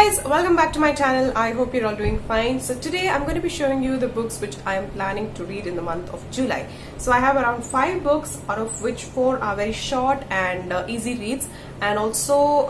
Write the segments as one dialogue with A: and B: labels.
A: guys, welcome back to my channel. I hope you're all doing fine. So today I'm going to be showing you the books which I am planning to read in the month of July. So I have around 5 books, out of which 4 are very short and easy reads, and also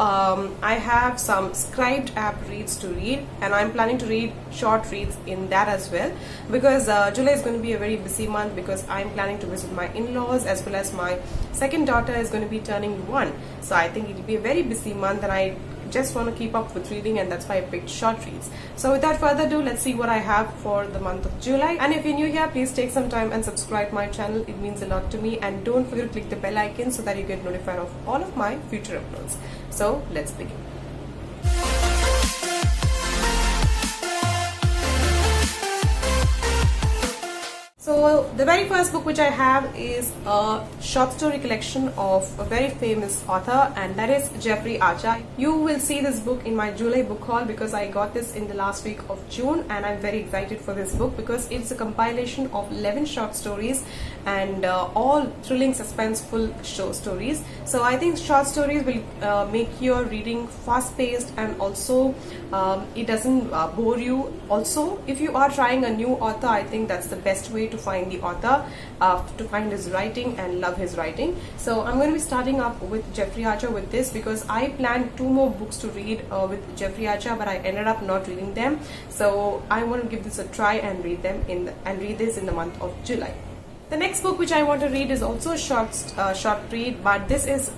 A: I have some scribed app reads to read, and I'm planning to read short reads in that as well, because July is going to be a very busy month, because I'm planning to visit my in-laws, as well as my second daughter is going to be turning 1. So I think it'll be a very busy month, and I just want to keep up with reading, and that's why I picked short reads. So without further ado, let's see what I have for the month of July. And if you're new here, please take some time and subscribe my channel. It means a lot to me, and don't forget to click the bell icon so that you get notified of all of my future uploads. So let's begin. So the very first book which I have is a short story collection of a very famous author, and that is Jeffrey Archer. You will see this book in my July book haul, because I got this in the last week of June, and I'm very excited for this book because it's a compilation of 11 short stories, and all thrilling, suspenseful short stories. So I think short stories will make your reading fast-paced, and also it doesn't bore you. Also, if you are trying a new author, I think that's the best way to find the author, to find his writing and love his writing. So I'm going to be starting up with Jeffrey Archer with this, because I planned 2 more books to read with Jeffrey Archer, but I ended up not reading them. So I want to give this a try and read them read this in the month of July. The next book which I want to read is also a short read, but this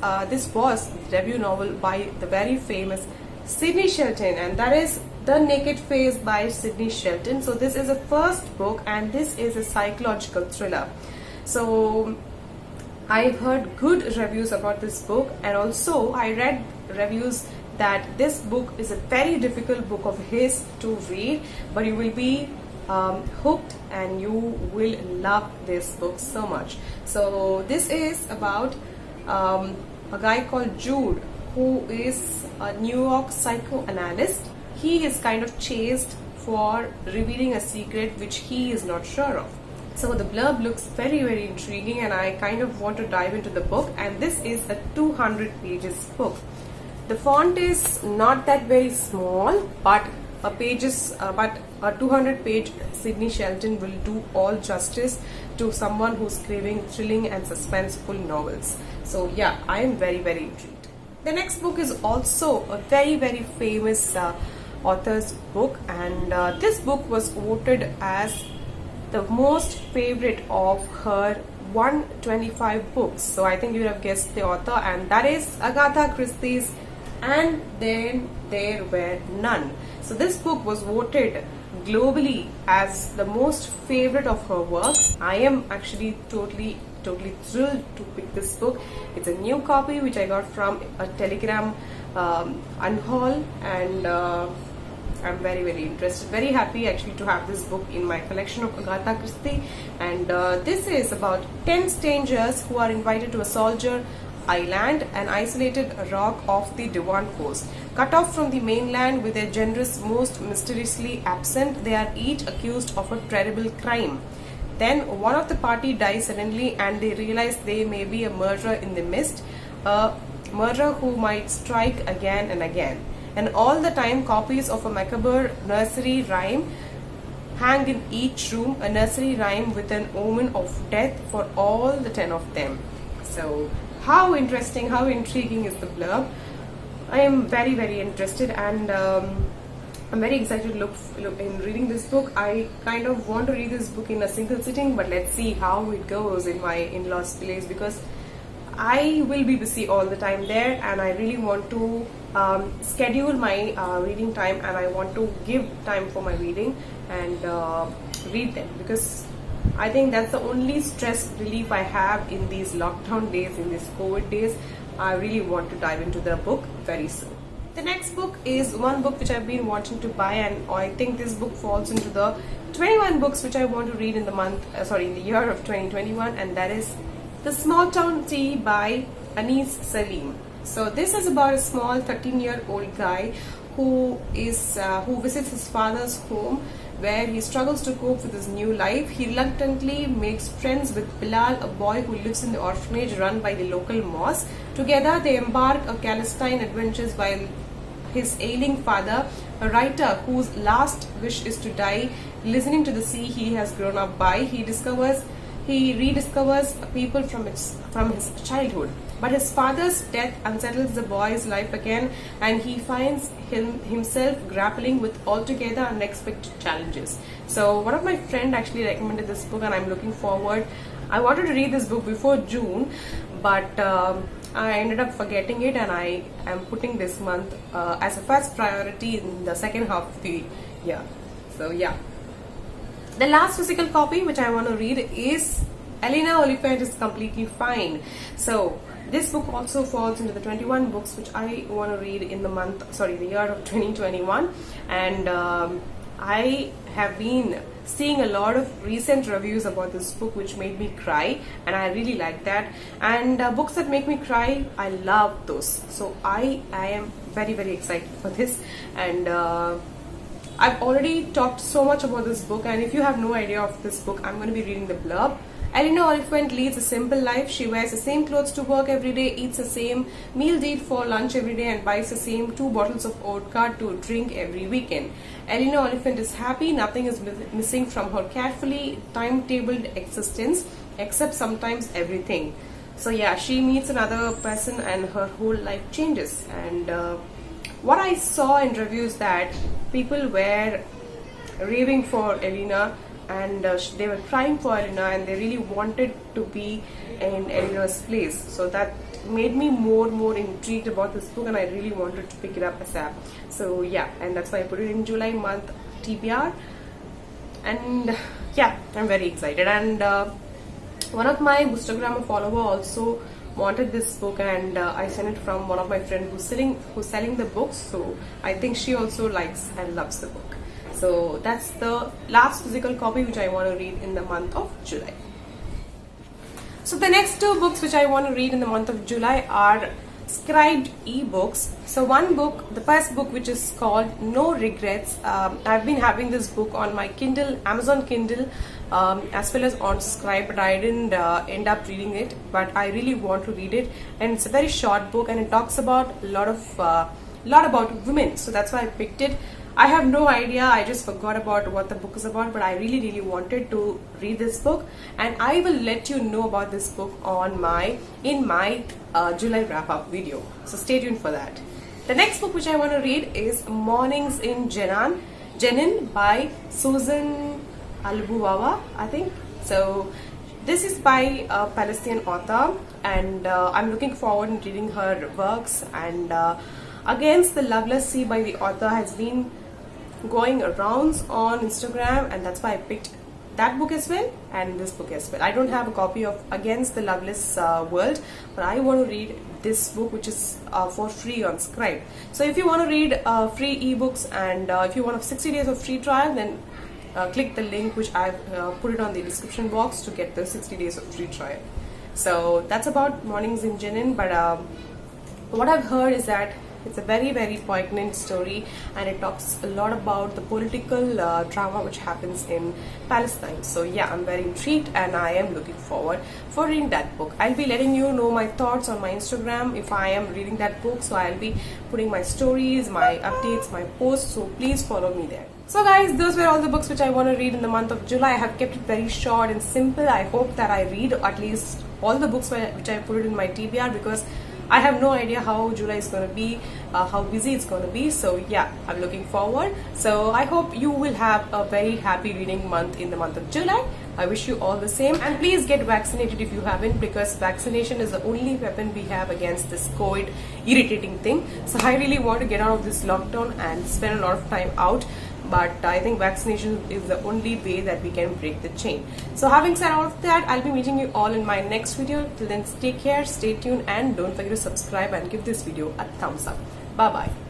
A: was the debut novel by the very famous Sidney Sheldon, and that is The Naked Face by Sidney Sheldon. So this is a first book, and this is a psychological thriller. So I've heard good reviews about this book, and also I read reviews that this book is a very difficult book of his to read, but you will be hooked and you will love this book so much. So this is about a guy called Jude, who is a New York psychoanalyst. He is kind of chased for revealing a secret which he is not sure of. So the blurb looks very, very intriguing, and I kind of want to dive into the book. And this is a 200 pages book. The font is not that very small, but a 200 page Sidney Sheldon will do all justice to someone who's craving thrilling and suspenseful novels. So yeah, I am very, very intrigued. The next book is also a very, very famous author's book, and this book was voted as the most favorite of her 125 books. So I think you have guessed the author, and that is Agatha Christie's And Then There Were None. So this book was voted globally as the most favorite of her works. I am actually totally thrilled to pick this book. It's a new copy which I got from a Telegram unhaul, and I'm very, very interested, very happy actually to have this book in my collection of Agatha Christie. And this is about 10 strangers who are invited to a soldier island, an isolated rock off the Devon coast. Cut off from the mainland, with their generous most mysteriously absent, they are each accused of a terrible crime. Then one of the party dies suddenly, and they realize they may be a murderer in the mist, a murderer who might strike again and again. And all the time, copies of a macabre nursery rhyme hang in each room, a nursery rhyme with an omen of death for all the 10 of them. So how interesting, how intriguing is the blurb. I am very, very interested, and I'm very excited to look in reading this book. I kind of want to read this book in a single sitting, but let's see how it goes in my in-laws' place, because I will be busy all the time there, and I really want to schedule my reading time, and I want to give time for my reading and read them, because I think that's the only stress relief I have in these lockdown days, in these COVID days. I really want to dive into the book very soon. The next book is one book which I've been wanting to buy, and I think this book falls into the 21 books which I want to read in the year of 2021, and that is The Small Town Tea by Anis Salim. So this is about a small 13-year-old guy who visits his father's home, where he struggles to cope with his new life. He reluctantly makes friends with Bilal, a boy who lives in the orphanage run by the local mosque. Together they embark on clandestine adventures while his ailing father, a writer whose last wish is to die, listening to the sea he has grown up by. He rediscovers people from his childhood. But his father's death unsettles the boy's life again, and he finds himself grappling with altogether unexpected challenges. So one of my friends actually recommended this book, and I'm looking forward. I wanted to read this book before June, but I ended up forgetting it, and I am putting this month as a first priority in the second half of the year. So yeah. The last physical copy which I want to read is Eleanor Oliphant is Completely Fine. So this book also falls into the 21 books which I want to read in the year of 2021. And I have been seeing a lot of recent reviews about this book which made me cry, and I really like that. And books that make me cry, I love those. So I am very, very excited for this. And I've already talked so much about this book, and if you have no idea of this book, I'm going to be reading the blurb. Eleanor Oliphant leads a simple life. She wears the same clothes to work every day, eats the same meal deal for lunch every day, and buys the same 2 bottles of vodka to drink every weekend. Eleanor Oliphant is happy. Nothing is missing from her carefully timetabled existence, except sometimes everything. So yeah, she meets another person and her whole life changes. And what I saw in reviews that people were raving for Eleanor, and they were crying for Eleanor, and they really wanted to be in Eleanor's place. So that made me more intrigued about this book, and I really wanted to pick it up ASAP. So yeah, and that's why I put it in July month TBR. And yeah, I'm very excited. And one of my Instagram follower also wanted this book, and I sent it from one of my friends who's selling the books. So I think she also likes and loves the book. So that's the last physical copy which I want to read in the month of July. So the next 2 books which I want to read in the month of July are scribed ebooks. So one book, the first book, which is called No Regrets. I've been having this book on my Kindle, Amazon Kindle, as well as on Scribe, but I didn't end up reading it, but I really want to read it. And it's a very short book, and it talks about a lot about women, so that's why I picked it. I have no idea, I just forgot about what the book is about, but I really wanted to read this book, and I will let you know about this book in my July wrap-up video. So stay tuned for that. The next book which I want to read is Mornings in Jenin by Susan Albuwawa, I think. So this is by a Palestinian author, and I'm looking forward to reading her works. And Against the Loveless Sea by the author has been going around on Instagram, and that's why I picked that book as well and this book as well. I don't have a copy of Against the Loveless World, but I want to read this book, which is for free on Scribe. So if you want to read free ebooks, and if you want a 60 days of free trial, then click the link which I've put it on the description box to get the 60 days of free trial. So that's about Mornings in Jenin. But what I've heard is that it's a very poignant story, and it talks a lot about the political drama which happens in Palestine. So yeah, I'm very intrigued, and I am looking forward for reading that book. I'll be letting you know my thoughts on my Instagram if I am reading that book. So I'll be putting my stories, my updates, my posts, so please follow me there. So guys, those were all the books which I want to read in the month of July. I have kept it very short and simple. I hope that I read at least all the books which I put in my TBR, because I have no idea how July is going to be, how busy it's going to be. So yeah, I'm looking forward. So I hope you will have a very happy reading month in the month of July. I wish you all the same, and please get vaccinated if you haven't, because vaccination is the only weapon we have against this COVID irritating thing. So I really want to get out of this lockdown and spend a lot of time out. But I think vaccination is the only way that we can break the chain. So having said all of that, I'll be meeting you all in my next video. Till then, take care, stay tuned, and don't forget to subscribe and give this video a thumbs up. Bye bye.